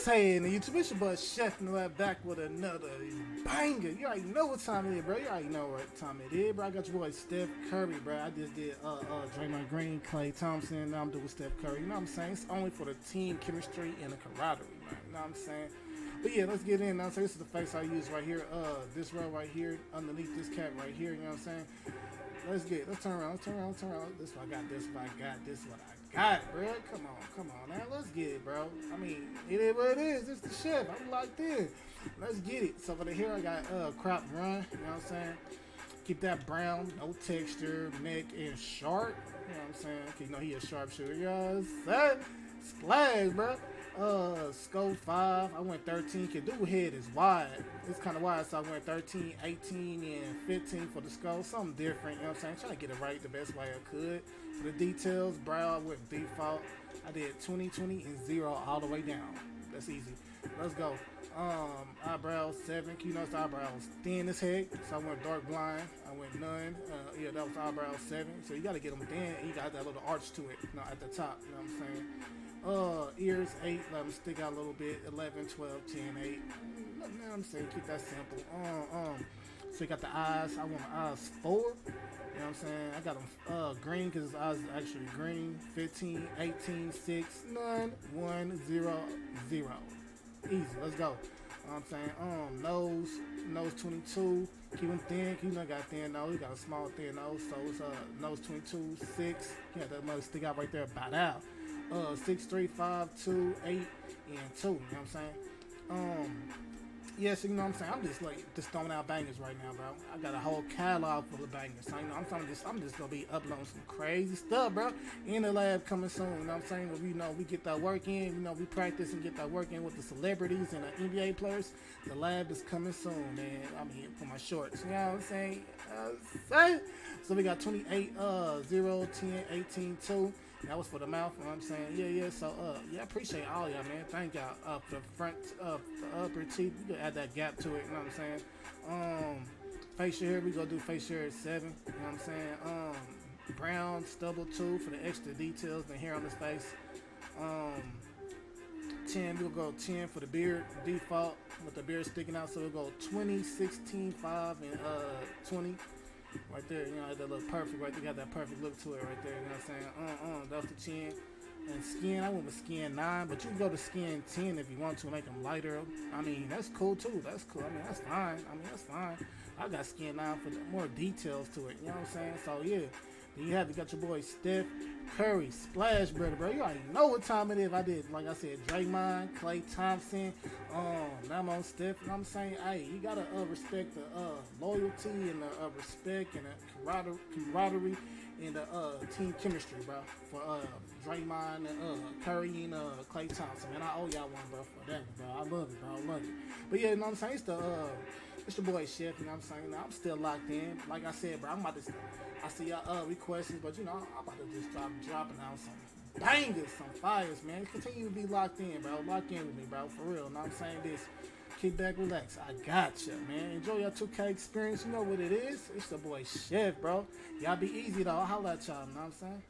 What's happening, YouTube? It's your boy ChefNdaLAB back with another banger. You already know what time it is, bro. You already know what time it is, bro. I got your boy Steph Curry, bro. I just did Draymond Green, Klay Thompson. Now I'm doing Steph Curry. You know what I'm saying? It's only for the team chemistry and the camaraderie, man. You know what I'm saying? But yeah, let's get in. Now, so this is the face I use right here. This row right here, underneath this cap right here. You know what I'm saying? Let's turn around. This what I got. This what I got. This what I got, bro. Come on, man. Let's get it, bro. I mean, it is what it is. It's the chef. I'm locked in. Let's get it. So for the hair, I got crop run. You know what I'm saying? Keep that brown, no texture, neck and sharp. You know what I'm saying? You know he a sharpshooter. You know what I'm saying? Splash, bro. Scope 5. I went 13. Can do head is wide. It's kind of wide, so I went 13, 18, and 15 for the scope. Something different, you know what I'm saying? Trying to get it right the best way I could. For the details, brow with default. I did 20, 20, and 0 all the way down. That's easy. Let's go. Eyebrows 7. You notice the eyebrows thin as heck, so I went dark blind. I went none. Yeah, that was eyebrows 7. So you got to get them thin, and you got that little arch to it, you know, at the top. You know what I'm saying? Ears 8, let them stick out a little bit. 11, 12, 10, 8. You know what I'm saying? Keep that simple. So you got the eyes. I want my eyes 4. You know what I'm saying? I got them green because his eyes are actually green. 15, 18, 6, 9, 1, 0, 0. Easy. Let's go. You know what I'm saying? Nose 22. Keep them thin. You know, I got thin nose. You got a small thin nose. So it's nose 22, 6. You got that mother stick out right there. About out. 6, 3, 5, 2, 8, and 2. You know what I'm saying? Yeah, so you know what I'm saying? I'm just throwing out bangers right now, bro. I got a whole catalog full of bangers. So you know, I'm just gonna be uploading some crazy stuff, bro. In the lab coming soon. You know what I'm saying? When we get that work in, you know, we practice and get that work in with the celebrities and the NBA players. The lab is coming soon, man. I mean, for my shorts. You know what I'm saying? So we got 28, 0, 10, 18, 2. That was for the mouth, you know what I'm saying? Yeah. So, yeah, I appreciate all y'all, man. Thank y'all. For the front, the upper teeth, you can add that gap to it, you know what I'm saying? Facial hair, we gonna do facial hair at 7, you know what I'm saying? Brown, stubble 2 for the extra details, the hair on his face. 10, we'll go 10 for the beard, default, with the beard sticking out, so we'll go 20, 16, 5, and 20. Right there, you know, that look perfect right there. Got that perfect look to it right there, you know what I'm saying? That's the chin. And skin, I went with skin 9, but you can go to skin 10 if you want to make them lighter. I mean, that's cool too. That's cool. I mean, that's fine. I got skin 9 for more details to it, you know what I'm saying? So, yeah. Then you got your boy Steph Curry, Splash Brother, bro. You already know what time it is. I did, like I said, Draymond, Klay Thompson, now I'm on Steph. You know what I'm saying? Hey, you gotta respect the loyalty and the respect and the camaraderie and the team chemistry, bro. For Draymond and Curry and Klay Thompson. Man, I owe y'all one, bro, for that, bro. I love it, bro. I love it. But yeah, you know what I'm saying? It's your boy Chef, you know what I'm saying? Now, I'm still locked in. Like I said, bro, I'm about to, I see y'all requests, but you know, I'm about to just dropping out some bangers, some fires, man. Continue to be locked in, bro. Lock in with me, bro, for real. You know what I'm saying? Kick back, relax. I got you, man. Enjoy your 2K experience. You know what it is. It's the boy Chef, bro. Y'all be easy, though. I'll holla at y'all, you know what I'm saying?